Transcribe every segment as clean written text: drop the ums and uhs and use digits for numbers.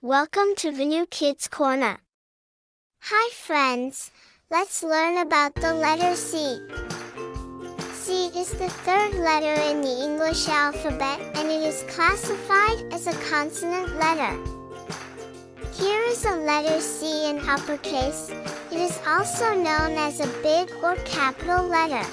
Welcome to the new Kids Corner. Hi friends, let's learn about the letter C. C is the third letter in the English alphabet and it is classified as a consonant letter. Here is a letter C in uppercase. It is also known as a big or capital letter.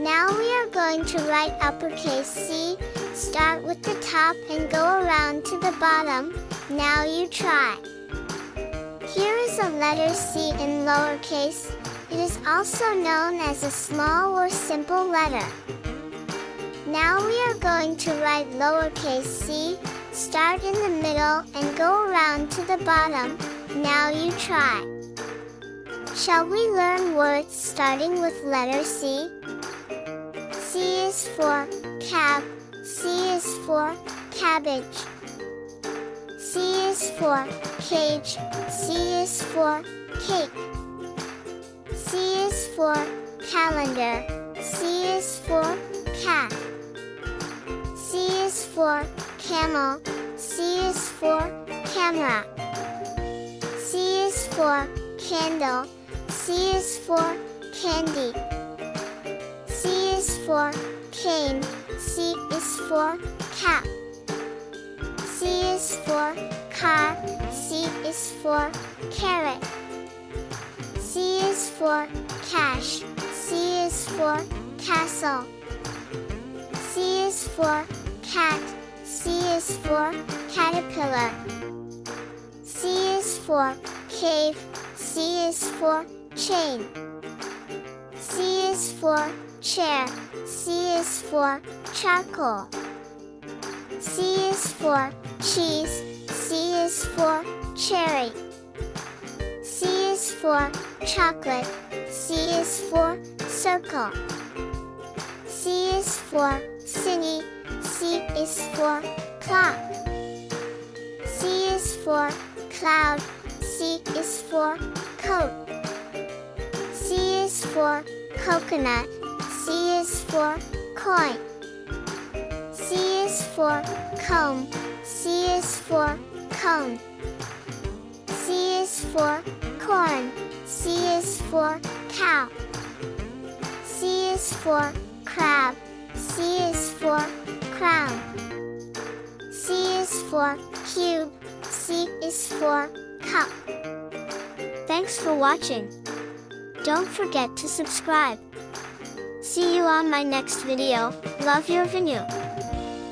Now we are going to write uppercase C. Start with the top and go around to the bottom. Now you try. Here is a letter C in lowercase. It is also known as a small or simple letter. Now we are going to write lowercase c. Start in the middle and go around to the bottom. Now you try. Shall we learn words starting with letter C? C is for cab. C is for cabbage. C is for cage. C is for cake. C is for calendar. C is for cat. C is for camel. C is for camera. C is for candle. C is for candy. C is for cane. C is for cap. C is for car. C is for carrot. C is for cash. C is for castle. C is for cat. C is for caterpillar. C is for cave. C is for chain. C is for chair. C is for charcoal. C is for cheese. C is for cherry. C is for chocolate. C is for circle. C is for city. C is for clock. C is for cloud. C is for coat. C is for coconut. C is for coin. C is for comb. C is for cone. C is for corn. C is for cow. C is for crab. C is for crown. C is for cube. C is for cup. Thanks for watching. Don't forget to subscribe. See you on my next video. Love your venue.